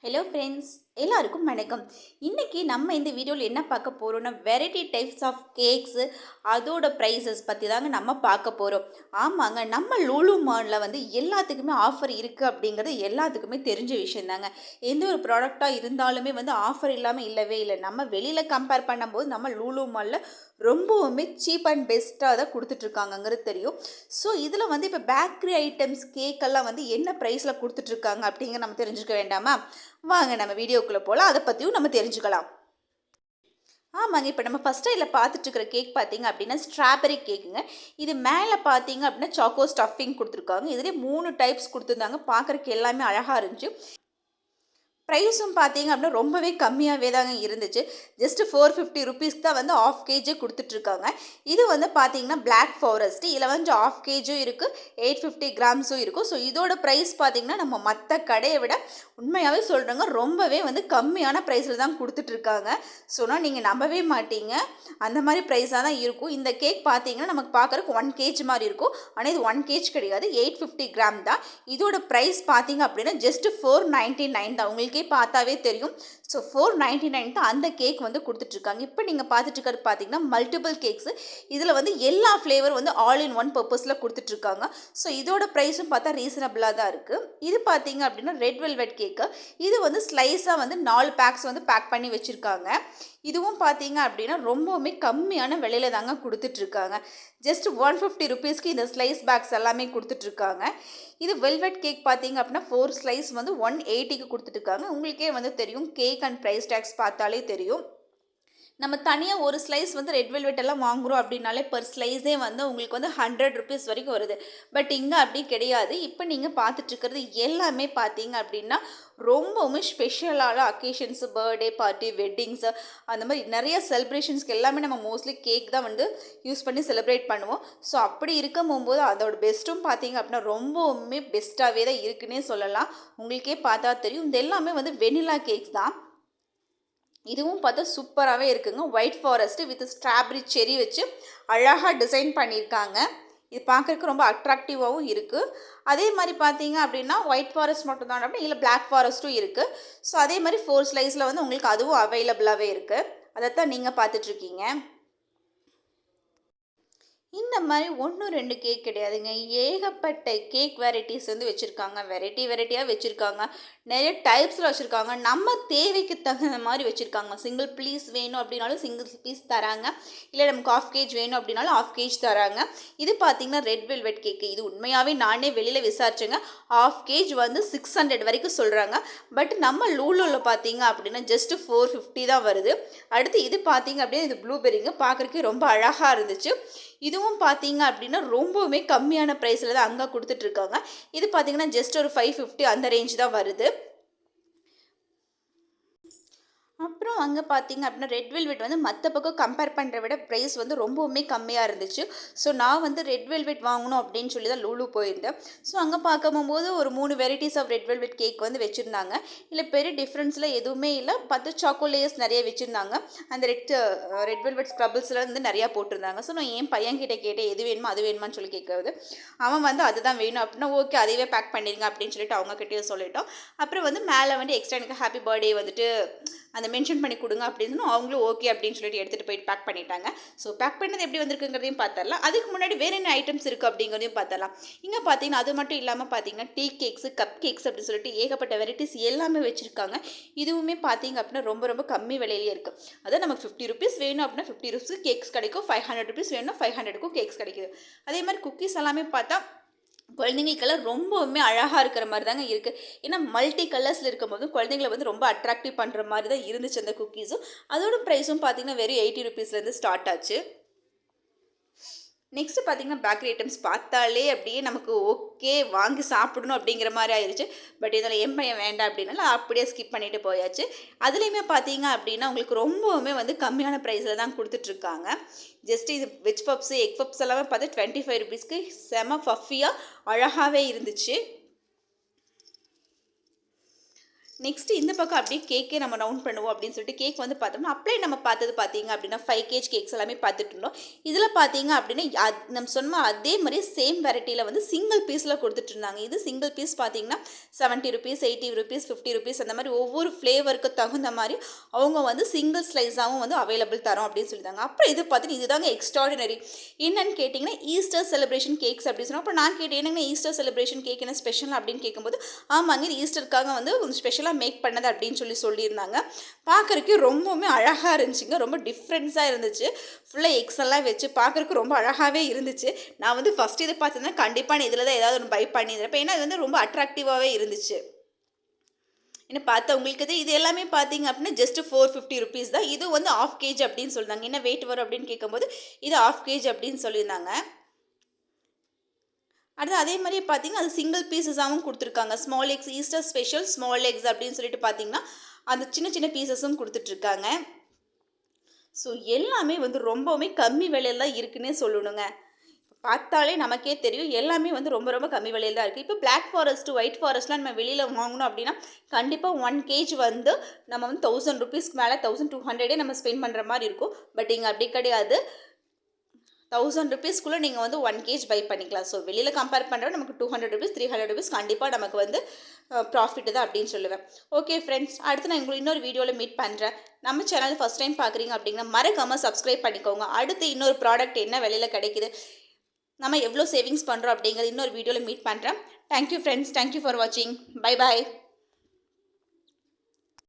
Hello friends, எல்லாருக்கும் வணக்கம். இன்றைக்கி நம்ம இந்த வீடியோவில் என்ன பார்க்க போகிறோம்னா வெரைட்டி டைப்ஸ் ஆஃப் கேக்ஸு அதோட ப்ரைஸஸ் பற்றி தாங்க நம்ம பார்க்க போகிறோம். ஆமாங்க, நம்ம லூலு மாலில் வந்து எல்லாத்துக்குமே ஆஃபர் இருக்குது அப்படிங்கிறது எல்லாத்துக்குமே தெரிஞ்ச விஷயந்தாங்க. எந்த ஒரு ப்ராடக்டாக இருந்தாலுமே வந்து ஆஃபர் இல்லாமல் இல்லவே இல்லை. நம்ம வெளியில் கம்பேர் பண்ணும்போது நம்ம லூலு மாலில் ரொம்பவுமே சீப் அண்ட் பெஸ்ட்டாக தான் கொடுத்துட்ருக்காங்கங்கிறது தெரியும். ஸோ இதில் வந்து இப்போ பேக்கரி ஐட்டம்ஸ் கேக்கெல்லாம் வந்து என்ன ப்ரைஸில் கொடுத்துட்ருக்காங்க அப்படிங்கிற நம்ம தெரிஞ்சுக்க வேண்டாமா? வாங்க நம்ம வீடியோக்குள்ளே போகலாம். அதை பற்றியும் நம்ம தெரிஞ்சுக்கலாம். ஆமாங்க, இப்போ நம்ம ஃபஸ்ட்டு இதில் பார்த்துட்ருக்கிற கேக் பார்த்தீங்க அப்படின்னா ஸ்ட்ராபெரி கேக்குங்க. இது மேலே பார்த்தீங்க அப்படின்னா சாக்கோ ஸ்டஃபிங் கொடுத்துருக்காங்க. இதிலே 3 டைப்ஸ் கொடுத்துருந்தாங்க. பார்க்குறக்கு எல்லாமே அழகாக இருந்துச்சு. ப்ரைஸும் பார்த்தீங்க அப்படின்னா ரொம்பவே கம்மியாகவே தாங்க இருந்துச்சு. ஜஸ்ட்டு 450 ருபீஸ்க்கு தான் வந்து ஆஃப் கேஜி கொடுத்துட்ருக்காங்க. இது வந்து பார்த்தீங்கன்னா பிளாக் ஃபாரஸ்ட். இதில் வந்து ஆஃப் கேஜும் இருக்குது, 850 கிராம்ஸும் இருக்கும். ஸோ இதோட ப்ரைஸ் பார்த்தீங்கன்னா நம்ம மற்ற கடையை விட உண்மையாகவே சொல்கிறேங்க ரொம்பவே வந்து கம்மியான ப்ரைஸில் தான் கொடுத்துட்ருக்காங்க. சொன்னால் நீங்கள் நம்பவே மாட்டீங்க, அந்த மாதிரி ப்ரைஸாக தான் இருக்கும். இந்த கேக் பார்த்தீங்கன்னா நமக்கு பார்க்குறக்கு 1 கேஜ் மாதிரி இருக்கும். ஆனால் இது 1 கேஜ் கிடையாது, 850 கிராம் தான். இதோட ப்ரைஸ் பார்த்தீங்க அப்படின்னா ஜஸ்ட்டு 499 தான். உங்களுக்கே பார்த்தாவே தெரியும். ஸோ 499 தான் அந்த கேக் வந்து கொடுத்துட்ருக்காங்க. இப்போ நீங்கள் பார்த்துட்ருக்கிறது பார்த்தீங்கன்னா மல்டிபிள் கேக்ஸு. இதில் வந்து எல்லா ஃப்ளேவர் வந்து ஆல் இன் ஒன் பர்பஸில் கொடுத்துட்ருக்காங்க. ஸோ இதோட ப்ரைஸும் பார்த்தா ரீசனபிளாக தான் இருக்குது. இது பார்த்தீங்க அப்படின்னா ரெட் வெல்வெட் கேக்கு. இது வந்து ஸ்லைஸாக வந்து 4 பேக்ஸ் வந்து பேக் பண்ணி வச்சுருக்காங்க. இதுவும் பார்த்தீங்க அப்படின்னா ரொம்பவுமே கம்மியான விலையில தாங்க கொடுத்துட்ருக்காங்க. ஜஸ்ட் 150 ருபீஸ்க்கு இந்த ஸ்லைஸ் பேக்ஸ் எல்லாமே கொடுத்துட்ருக்காங்க. இது வெல்வெட் கேக் பார்த்தீங்க அப்படின்னா 4 ஸ்லைஸ் வந்து 180க்கு கொடுத்துட்ருக்காங்க. உங்களுக்கே வந்து தெரியும், கேக் அண்ட் ப்ரைஸ் டேக்ஸ் பார்த்தாலே தெரியும். நம்ம தனியாக ஒரு ஸ்லைஸ் வந்து ரெட் வெல்வெட் எல்லாம் வாங்குகிறோம் அப்படின்னாலே பர் ஸ்லைஸே வந்து உங்களுக்கு வந்து 100 ருபீஸ் வரைக்கும் வருது. பட் இங்கே அப்படி கிடையாது. இப்போ நீங்கள் பார்த்துட்ருக்கிறது எல்லாமே பார்த்தீங்க அப்படின்னா ரொம்பவுமே ஸ்பெஷலான அக்கேஷன்ஸு, பர்த்டே பார்ட்டி, வெட்டிங்ஸு, அந்த மாதிரி நிறைய செலிப்ரேஷன்ஸ்க்கு எல்லாமே நம்ம மோஸ்ட்லி கேக் தான் வந்து யூஸ் பண்ணி செலிப்ரேட் பண்ணுவோம். ஸோ அப்படி இருக்கும் போகும்போது அதோட பெஸ்ட்டும் பார்த்தீங்க அப்படின்னா ரொம்பவுமே பெஸ்ட்டாகவே தான் இருக்குன்னே சொல்லலாம். உங்களுக்கே பார்த்தா தெரியும். இது எல்லாமே வந்து வெனிலா கேக்ஸ் தான். இதுவும் பார்த்தா சூப்பராகவே இருக்குங்க. ஒயிட் ஃபாரஸ்ட்டு வித் ஸ்ட்ராபெரி செரி வச்சு அழகாக டிசைன் பண்ணியிருக்காங்க. இது பார்க்குறதுக்கு ரொம்ப அட்ராக்டிவாகவும் இருக்குது. அதே மாதிரி பார்த்தீங்க அப்படின்னா ஒயிட் ஃபாரஸ்ட் மட்டும் தான் அப்படி இல்லை, பிளாக் ஃபாரஸ்ட்டும் இருக்குது. ஸோ அதே மாதிரி 4 ஸ்லைஸில் வந்து உங்களுக்கு அதுவும் அவைலபிளாகவே இருக்குது. அதைத்தான் நீங்கள் பார்த்துட்ருக்கீங்க. இந்த மாதிரி 1, 2 கேக் கிடையாதுங்க. ஏகப்பட்ட கேக் வெரைட்டிஸ் வந்து வச்சுருக்காங்க. வெரைட்டியாக வச்சுருக்காங்க. நிறைய டைப்ஸில் வச்சுருக்காங்க. நம்ம தேவைக்கு தகுந்த மாதிரி வச்சுருக்காங்க. சிங்கிள் பீஸ் வேணும் அப்படின்னாலும் சிங்கிள் பீஸ் தராங்க. இல்லை நமக்கு ஆஃப் கேஜ் வேணும் அப்படின்னாலும் ஆஃப் கேஜ் தராங்க. இது பார்த்திங்கன்னா ரெட் வெல்வெட் கேக்கு. இது உண்மையாகவே நானே வெளியில் விசாரிச்சேங்க. ஆஃப் கேஜ் வந்து 600 வரைக்கும் சொல்கிறாங்க. பட் நம்ம லூலூவில் பார்த்தீங்க அப்படின்னா ஜஸ்ட்டு 450 தான் வருது. அடுத்து இது பார்த்தீங்க அப்படின்னா இது ப்ளூபெரிங்க. பார்க்குறதுக்கு ரொம்ப அழகாக இருந்துச்சு. இதுவும் பார்த்தீங்க அப்படின்னா ரொம்பவுமே கம்மியான ப்ரைஸில் தான் அங்கே கொடுத்துட்ருக்காங்க. இது பார்த்தீங்கன்னா ஜஸ்ட் ஒரு 550 அந்த ரேஞ்ச் தான் வருது. அப்புறம் அங்கே பார்த்தீங்க அப்படின்னா ரெட் வெல்வெட் வந்து மற்ற பக்கம் கம்பேர் பண்ணுற விட ப்ரைஸ் வந்து ரொம்பவுமே கம்மியாக இருந்துச்சு. ஸோ நான் வந்து ரெட் வெல்வெட் வாங்கணும் அப்படின்னு சொல்லி தான் லூலு போயிருந்தேன். ஸோ அங்கே பார்க்கும் போது ஒரு 3 varieties of red velvet cake வந்து வச்சுருந்தாங்க. இல்லை பெரிய டிஃப்ரென்ஸில் எதுவுமே இல்லை. 10 சாக்கோலேயர்ஸ் நிறைய வச்சுருந்தாங்க. அந்த ரெட் வெல்வெட் ஸ்க்ரபிள்ஸில் வந்து நிறையா போட்டிருந்தாங்க. ஸோ நான் என் பையன்கிட்ட கேட்டேன், எது வேணுமோ அது வேணுமான்னு சொல்லி கேட்குறது. அவன் வந்து அதுதான் வேணும் அப்படின்னா ஓகே அதையே பேக் பண்ணிடுங்க அப்படின்னு சொல்லிட்டு அவங்ககிட்டயே சொல்லிட்டோம். அப்புறம் வந்து மேலே வந்து எக்ஸ்ட்ரா எனக்கு ஹாப்பி பர்த்டே வந்துட்டு அந்த மென்ஷன் பண்ணி கொடுங்க அப்படின்னு அவங்களும் ஓகே அப்படின்னு சொல்லிட்டு எடுத்துகிட்டு போயிட்டு பேக் பண்ணிட்டாங்க. ஸோ பேக் பண்ணது எப்படி வந்திருக்குங்கிறதையும் பார்த்துடலாம். அதுக்கு முன்னாடி வேறு என்ன ஐட்டம்ஸ் இருக்குது அப்படிங்கிறதையும் பார்த்துடலாம். இங்கே பார்த்தீங்கன்னா அது மட்டும் இல்லாமல் பார்த்தீங்கன்னா டீ கேக்ஸு, கப் கேக்ஸ் அப்படின்னு சொல்லிட்டு ஏகப்பட்ட வெரைட்டிஸ் எல்லாமே வச்சுருக்காங்க. இதுவுமே பார்த்தீங்க அப்படின்னா ரொம்ப ரொம்ப கம்மி விலையிலே இருக்குது. அதாவது நமக்கு 50 ருபீஸ் வேணும் அப்படின்னா 50 ருபீஸ்க்கு கேக்ஸ் கிடைக்கும். 500 ருபீஸ் வேணும்னா 500க்கும் கேக்ஸ் கிடைக்குது. அதே மாதிரி குக்கீஸ் எல்லாமே பார்த்தா குழந்தைங்களுக்கெல்லாம் ரொம்பவுமே அழகாக இருக்கிற மாதிரி தாங்க இருக்குது. ஏன்னா மல்டி கலர்ஸில் இருக்கும்போது குழந்தைங்களை வந்து ரொம்ப அட்ராக்டிவ் பண்ணுற மாதிரி தான் இருந்துச்சு அந்த குக்கீஸும். அதோட ப்ரைஸும் பார்த்திங்கன்னா வெறும் 80 ருபீஸ்லேருந்து ஸ்டார்ட் ஆச்சு. நெக்ஸ்ட்டு பார்த்திங்கன்னா பேக்கரி ஐட்டம்ஸ் பார்த்தாலே அப்படியே நமக்கு ஓகே வாங்கி சாப்பிடணும் அப்படிங்கிற மாதிரி ஆயிடுச்சு. பட் இதில் என் பையன் வேண்டாம் அப்படின்னால அப்படியே ஸ்கிப் பண்ணிவிட்டு போயாச்சு. அதுலேயுமே பார்த்தீங்க அப்படின்னா உங்களுக்கு ரொம்பவுமே வந்து கம்மியான ப்ரைஸில் தான் கொடுத்துட்ருக்காங்க. ஜஸ்ட் இது வெஜ் பப்ஸு, எக் பப்ஸ் எல்லாமே பார்த்து 25 ருபீஸ்க்கு செம ஃபஃபியாக அழகாகவே இருந்துச்சு. நெக்ஸ்ட்டு இந்த பக்கம் அப்படியே கேக்கே நம்ம ரவுண்ட் பண்ணுவோம் அப்படின்னு சொல்லிட்டு கேக் வந்து பார்த்தோம்னா அப்படியே நம்ம பார்த்தது பார்த்தீங்க அப்படின்னா 5 கேஜ் கேக்ஸ் எல்லாமே பார்த்துட்டு இருந்தோம். இதில் பார்த்தீங்க அப்படின்னா நம்ம சொன்ன அதே மாதிரி சேம் வெரைட்டியில் வந்து சிங்கிள் பீஸில் கொடுத்துட்டு இருந்தாங்க. இது சிங்கிள் பீஸ் பார்த்தீங்கன்னா 70 ருபீஸ், 80 ருபீஸ், 50 ருபீஸ் அந்த மாதிரி ஒவ்வொரு ஃப்ளேவருக்கு தகுந்த மாதிரி அவங்க வந்து சிங்கிள் ஸ்லைஸாகவும் வந்து அவைலபிள் தரோம் அப்படின்னு சொல்லியிருந்தாங்க. அப்புறம் இது பார்த்தீங்கன்னா இதுதாங்க எக்ஸ்ட்ராடினரி. என்னன்னு கேட்டிங்கன்னா ஈஸ்டர் செலிப்ரேஷன் கேக்ஸ் அப்படின்னு சொன்னால், அப்புறம் நான் கேட்டேன் என்னங்க ஈஸ்டர் செலிப்ரேஷன் கேக் என்ன ஸ்பெஷல் அப்படின்னு கேட்கும்போது, ஆமாங்க இது ஈஸ்டருக்காக வந்து ஸ்பெஷலாக மேக் பண்ணது அப்படின்னு சொல்லியிருந்தாங்க. பார்க்குறதுக்கு ரொம்பவுமே அழகாக இருந்துச்சுங்க. ரொம்ப டிஃப்ரென்ஸாக இருந்துச்சு. ஃபுல்லாக எக்ஸ் எல்லாம் வச்சு பார்க்குறதுக்கு ரொம்ப அழகாகவே இருந்துச்சு. நான் வந்து ஃபஸ்ட்டு இதை பார்த்தேன்னா கண்டிப்பாக நான் இதில் தான் ஏதாவது ஒன்று பை பண்ணியிருந்தேன். ஏன்னா இது வந்து ரொம்ப அட்ராக்டிவாகவே இருந்துச்சு. என்ன பார்த்தா உங்களுக்கு இது எல்லாமே பார்த்தீங்க அப்படின்னா ஜஸ்ட் 450 ருபீஸ் தான். இது வந்து ஆஃப் கேஜ் அப்படின்னு சொல்லியிருந்தாங்க. என்ன வெயிட் வரும் அப்படின்னு கேட்கும்போது இது ஆஃப் கேஜ் அப்படின்னு சொல்லியிருந்தாங்க. அடுத்து அதே மாதிரியே பார்த்தீங்கன்னா அது சிங்கிள் பீசஸாகவும் கொடுத்துருக்காங்க. Small X Easter special small X அப்படின்னு சொல்லிட்டு பார்த்தீங்கன்னா அந்த சின்ன சின்ன பீசஸும் கொடுத்துட்ருக்காங்க. ஸோ எல்லாமே வந்து ரொம்பவுமே கம்மி விலையில் தான் இருக்குன்னே சொல்லணுங்க. பார்த்தாலே நமக்கே தெரியும் எல்லாமே வந்து ரொம்ப ரொம்ப கம்மி விலையில் தான் இருக்குது. இப்போ பிளாக் ஃபாரஸ்ட்டு ஒயிட் ஃபாரஸ்ட்லாம் நம்ம வெளியில் வாங்கணும் அப்படின்னா கண்டிப்பாக 1 கேஜ் வந்து நம்ம வந்து 1000 ருபீஸ்க்கு மேலே 1200 நம்ம ஸ்பெண்ட் பண்ணுற மாதிரி இருக்கும். பட் இங்கே அப்படி கிடையாது. 1000 ருபீஸ்க்குள்ளே நீங்கள் வந்து 1 கேஜ் பை பண்ணிக்கலாம். ஸோ வெளியில் கம்பேர் பண்ணுறோம் நமக்கு 200 ருபீஸ் 300 ருபீஸ் கண்டிப்பாக நமக்கு வந்து ப்ராஃபிட் தான் அப்படின்னு சொல்லுவேன். ஓகே ஃப்ரெண்ட்ஸ், அடுத்து நான் உங்களுக்கு இன்னொரு வீடியோவில் மீட் பண்ணுறேன். நம்ம சேனல் ஃபஸ்ட் டைம் பார்க்குறீங்க அப்படின்னா மறக்காமல் சப்ஸ்கிரைப் பண்ணிக்கோங்க. அடுத்து இன்னொரு ப்ராடக்ட் என்ன விலையில் கிடைக்குது, நம்ம எவ்வளோ சேவிங்ஸ் பண்ணுறோம் அப்படிங்கிறது இன்னொரு வீடியோவில் மீட் பண்ணுறேன். தேங்க்யூ ஃப்ரெண்ட்ஸ், தேங்க்யூ ஃபார் வாட்சிங். Bye bye.